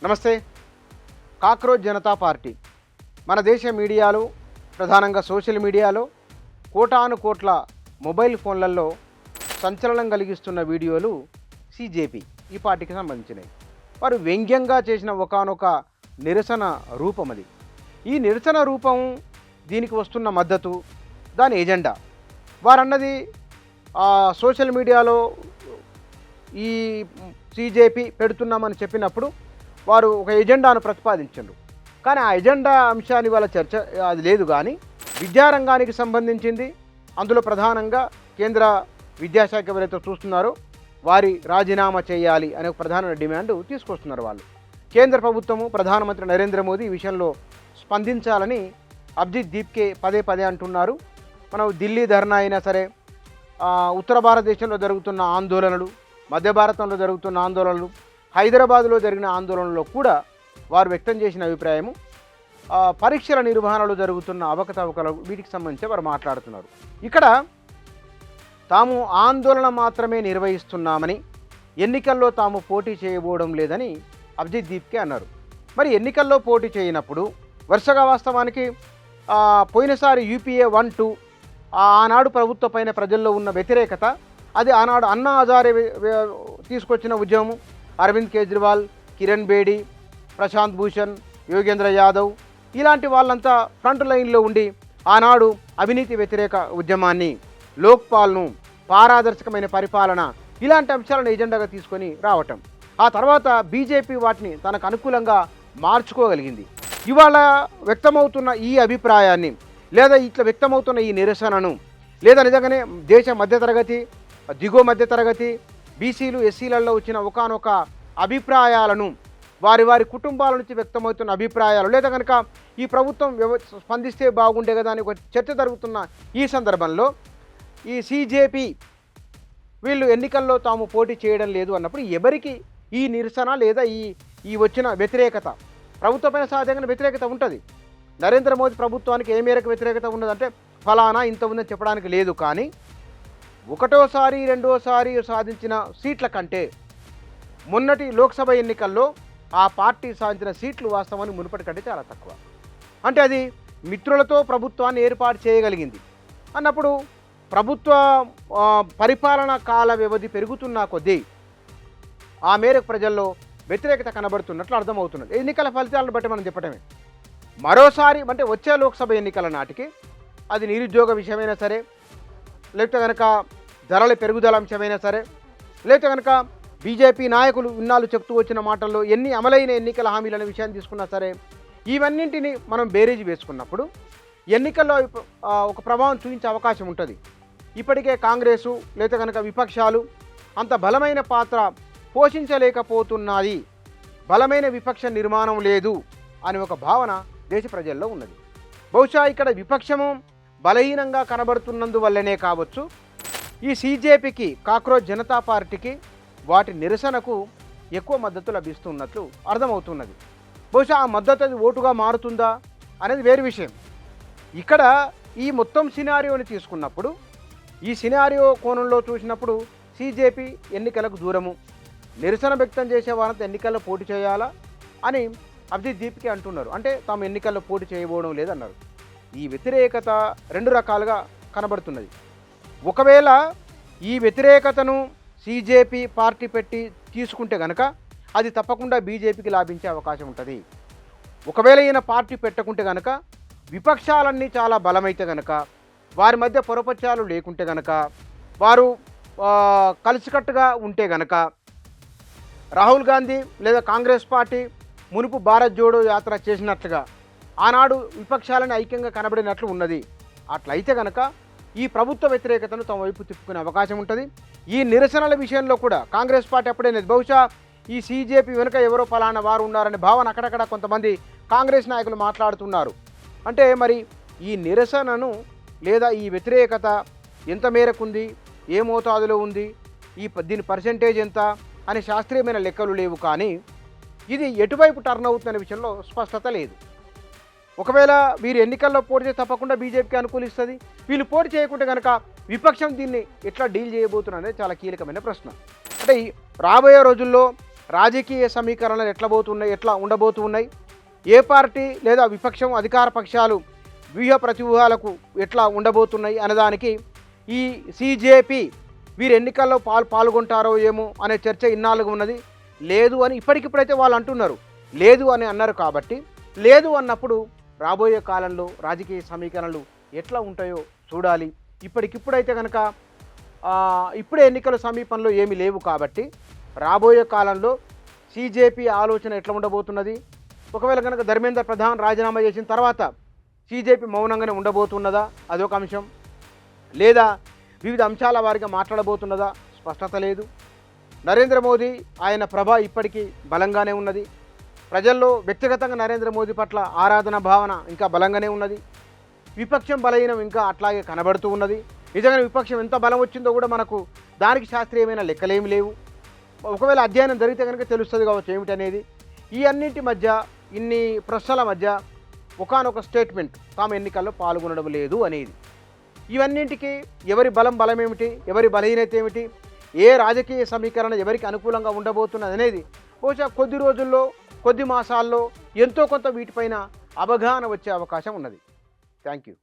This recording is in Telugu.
నమస్తే. కాక్రోచ్ జనతా పార్టీ మన దేశ మీడియాలో, ప్రధానంగా సోషల్ మీడియాలో కోటాను కోట్ల మొబైల్ ఫోన్లలో సంచలనం కలిగిస్తున్న వీడియోలు సిజేపీ ఈ పార్టీకి సంబంధించినవి. వారు వ్యంగ్యంగా చేసిన ఒకానొక నిరసన రూపం అది. ఈ నిరసన రూపం, దీనికి వస్తున్న మద్దతు, దాని ఎజెండా వారన్నది సోషల్ మీడియాలో ఈ సిజేపీ పెడుతున్నామని చెప్పినప్పుడు వారు ఒక ఎజెండాను ప్రతిపాదించారు. కానీ ఆ ఎజెండా అంశాన్ని వాళ్ళ చర్చ అది లేదు. కానీ విద్యారంగానికి సంబంధించింది, అందులో ప్రధానంగా కేంద్ర విద్యాశాఖ ఎవరైతే చూస్తున్నారో వారి రాజీనామా చేయాలి అనే ఒక ప్రధాన డిమాండ్ తీసుకొస్తున్నారు వాళ్ళు. కేంద్ర ప్రభుత్వము, ప్రధానమంత్రి నరేంద్ర మోదీ ఈ విషయంలో స్పందించాలని అభిజిత్ దీప్కే పదే పదే అంటున్నారు. మనం ఢిల్లీ ధర్నా అయినా సరే, ఉత్తర భారతదేశంలో జరుగుతున్న ఆందోళనలు, మధ్య భారతంలో జరుగుతున్న ఆందోళనలు, హైదరాబాదులో జరిగిన ఆందోళనలో కూడా వారు వ్యక్తం చేసిన అభిప్రాయము పరీక్షల నిర్వహణలో జరుగుతున్న అవకతవకలు, వీటికి సంబంధించి వారు మాట్లాడుతున్నారు. ఇక్కడ తాము ఆందోళన మాత్రమే నిర్వహిస్తున్నామని, ఎన్నికల్లో తాము పోటీ చేయబోవడం లేదని అభిజిత్ దీప్కే అన్నారు. మరి ఎన్నికల్లో పోటీ చేయనప్పుడు వరుసగా వాస్తవానికి పోయినసారి యూపీఏ 1-2 ఆనాడు ప్రభుత్వ పైన ప్రజల్లో ఉన్న వ్యతిరేకత, అది ఆనాడు అన్నా హజారే తీసుకొచ్చిన ఉద్యమం, అరవింద్ కేజ్రీవాల్, కిరణ్ బేడి, ప్రశాంత్ భూషణ్, యోగేంద్ర యాదవ్ ఇలాంటి వాళ్ళంతా ఫ్రంట్ లైన్లో ఉండి ఆనాడు అవినీతి వ్యతిరేక ఉద్యమాన్ని, లోక్పాల్ను, పారదర్శకమైన పరిపాలన, ఇలాంటి అంశాలను ఎజెండాగా తీసుకొని రావటం. ఆ తర్వాత బీజేపీ వాటిని తనకు అనుకూలంగా మార్చుకోగలిగింది. ఇవాళ వ్యక్తమవుతున్న ఈ అభిప్రాయాన్ని, లేదా ఇట్లా వ్యక్తమవుతున్న ఈ నిరసనను, లేదా నిజంగానే దేశ మధ్యతరగతి, దిగువ మధ్యతరగతి, బీసీలు, ఎస్సీలలో వచ్చిన ఒకానొక అభిప్రాయాలను, వారి వారి కుటుంబాల నుంచి వ్యక్తమవుతున్న అభిప్రాయాలు, లేదా కనుక ఈ ప్రభుత్వం స్పందిస్తే బాగుండే కదా అని ఒక చర్చ జరుగుతున్న ఈ సందర్భంలో ఈ సిజేపీ వీళ్ళు ఎన్నికల్లో తాము పోటీ చేయడం లేదు అన్నప్పుడు ఎవరికి ఈ నిరసన, లేదా ఈ వచ్చిన వ్యతిరేకత? ప్రభుత్వపైన సహజంగా వ్యతిరేకత ఉంటుంది. నరేంద్ర మోదీ ప్రభుత్వానికి ఏ మేరకు వ్యతిరేకత ఉన్నదంటే ఫలానా ఇంత ఉందని చెప్పడానికి లేదు. కానీ ఒకటోసారి రెండోసారి సాధించిన సీట్ల కంటే మొన్నటి లోక్సభ ఎన్నికల్లో ఆ పార్టీ సాధించిన సీట్లు వాస్తవానికి మునుపటి కంటే చాలా తక్కువ. అంటే అది మిత్రులతో ప్రభుత్వాన్ని ఏర్పాటు చేయగలిగింది అన్నప్పుడు ప్రభుత్వ పరిపాలన కాల వ్యవధి పెరుగుతున్న కొద్దీ ఆ మేరకు ప్రజల్లో వ్యతిరేకత కనబడుతున్నట్లు అర్థమవుతున్నది. ఎన్నికల ఫలితాలను బట్టి మనం చెప్పడమే. మరోసారి అంటే వచ్చే లోక్సభ ఎన్నికల నాటికి అది నిరుద్యోగ విషయమైనా సరే, లేకపోతే కనుక ధరల పెరుగుదల అంశమైనా సరే, లేకపోతే కనుక బీజేపీ నాయకులు ఇన్నాళ్ళు చెప్తూ వచ్చిన మాటల్లో ఎన్ని అమలైన ఎన్నికల హామీలనే విషయాన్ని తీసుకున్నా సరే, ఇవన్నింటినీ మనం బేరీజు వేసుకున్నప్పుడు ఎన్నికల్లో ఒక ప్రభావం చూపించే అవకాశం ఉంటుంది. ఇప్పటికే కాంగ్రెసు లేదా కనుక విపక్షాలు అంత బలమైన పాత్ర పోషించలేకపోతున్నది, బలమైన విపక్ష నిర్మాణం లేదు అనే ఒక భావన దేశ ప్రజల్లో ఉన్నది. బహుశా ఇక్కడ విపక్షము బలహీనంగా కనబడుతున్నందువల్లనే కావచ్చు ఈ సిజేపీకి, కాక్రోచ్ జనతా పార్టీకి వాటి నిరసనకు ఎక్కువ మద్దతు లభిస్తున్నట్లు అర్థమవుతున్నది. బహుశా ఆ మద్దతు అది ఓటుగా మారుతుందా అనేది వేరు విషయం. ఇక్కడ ఈ మొత్తం సినారియోని తీసుకున్నప్పుడు, ఈ సినారియో కోణంలో చూసినప్పుడు సిజేపీ ఎన్నికలకు దూరము, నిరసన వ్యక్తం చేసే వారంతా ఎన్నికల్లో పోటీ చేయాలా అని అభిజిత్ దీప్కే అంటున్నారు. అంటే తాము ఎన్నికల్లో పోటీ చేయబోవడం లేదన్నారు. ఈ వ్యతిరేకత రెండు రకాలుగా కనబడుతున్నది. ఒకవేళ ఈ వ్యతిరేకతను సిజేపీ పార్టీ పెట్టి తీసుకుంటే కనుక అది తప్పకుండా బీజేపీకి లాభించే అవకాశం ఉంటుంది. ఒకవేళ ఈయన పార్టీ పెట్టకుంటే కనుక, విపక్షాలన్నీ చాలా బలమైతే కనుక, వారి మధ్య పొరపత్యాలు లేకుంటే కనుక, వారు కలిసికట్టుగా ఉంటే కనుక, రాహుల్ గాంధీ లేదా కాంగ్రెస్ పార్టీ మునుపు భారత్ జోడో యాత్ర చేసినట్లుగా ఆనాడు విపక్షాలను ఐక్యంగా కనబడినట్లు ఉన్నది. అట్లయితే కనుక ఈ ప్రభుత్వ వ్యతిరేకతను తమ వైపు తిప్పుకునే అవకాశం ఉంటుంది. ఈ నిరసనల విషయంలో కూడా కాంగ్రెస్ పార్టీ అప్పుడే బహుశా ఈ సిజేపీ వెనుక ఎవరో ఫలానా వారు ఉన్నారనే భావన అక్కడక్కడ కొంతమంది కాంగ్రెస్ నాయకులు మాట్లాడుతున్నారు. అంటే మరి ఈ నిరసనను లేదా ఈ వ్యతిరేకత ఎంత మేరకు ఉంది, ఏ మోతాదులో ఉంది, దీని పర్సెంటేజ్ ఎంత అనే శాస్త్రీయమైన లెక్కలు లేవు. కానీ ఇది ఎటువైపు టర్న్ అవుతుందనే విషయంలో స్పష్టత లేదు. ఒకవేళ వీరు ఎన్నికల్లో పోటీ చేస్తే తప్పకుండా బీజేపీకి అనుకూలిస్తుంది. వీళ్ళు పోటీ చేయకుంటే కనుక విపక్షం దీన్ని ఎట్లా డీల్ చేయబోతున్నారు అనేది చాలా కీలకమైన ప్రశ్న. అంటే రాబోయే రోజుల్లో రాజకీయ సమీకరణలు ఎట్లా ఉండబోతున్నాయి, ఏ పార్టీ లేదా విపక్షం అధికార పక్షాలు వ్యూహ ప్రతివ్యూహాలకు ఎట్లా ఉండబోతున్నాయి అనేదానికి ఈ సిజేపి వీరు ఎన్నికల్లో పాల్గొంటారో ఏమో అనే చర్చ ఇన్నాళ్ళుగా ఉన్నది. లేదు అని ఇప్పటికిప్పుడైతే వాళ్ళు అంటున్నారు, లేదు అని అన్నారు. కాబట్టి లేదు అన్నప్పుడు రాబోయే కాలంలో రాజకీయ సమీకరణలు ఎట్లా ఉంటాయో చూడాలి. ఇప్పటికిప్పుడైతే కనుక ఇప్పుడే ఎన్నికల సమీపంలో ఏమీ లేవు. కాబట్టి రాబోయే కాలంలో సిజేపి ఆలోచన ఎట్లా ఉండబోతున్నది, ఒకవేళ కనుక ధర్మేంద్ర ప్రధాన్ రాజీనామా చేసిన తర్వాత సిజేపి మౌనంగానే ఉండబోతున్నదా అదొక అంశం, లేదా వివిధ అంశాల వారిగా మాట్లాడబోతున్నదా స్పష్టత లేదు. నరేంద్ర మోదీ ఆయన ప్రభ ఇప్పటికీ బలంగానే ఉన్నది. ప్రజల్లో వ్యక్తిగతంగా నరేంద్ర మోదీ పట్ల ఆరాధన భావన ఇంకా బలంగానే ఉన్నది. విపక్షం బలహీనం ఇంకా అట్లాగే కనబడుతూ ఉన్నది. నిజంగా విపక్షం ఎంత బలం వచ్చిందో కూడా మనకు దానికి శాస్త్రీయమైన లెక్కలేమి లేవు. ఒకవేళ అధ్యయనం జరిగితే కనుక తెలుస్తుంది కావచ్చు ఏమిటనేది. ఈ అన్నింటి మధ్య, ఇన్ని ప్రశ్నల మధ్య ఒకానొక స్టేట్మెంట్ తాము ఎన్నికల్లో పాల్గొనడం లేదు అనేది. ఇవన్నింటికి ఎవరి బలమేమిటి, ఎవరి బలహీనత ఏమిటి, ఏ రాజకీయ సమీకరణ ఎవరికి అనుకూలంగా ఉండబోతున్నది అనేది బహుశా కొద్ది రోజుల్లో, కొద్ది మాసాల్లో ఎంతో కొంత వీటిపైన అవగాహన వచ్చే అవకాశం ఉన్నది. Thank you.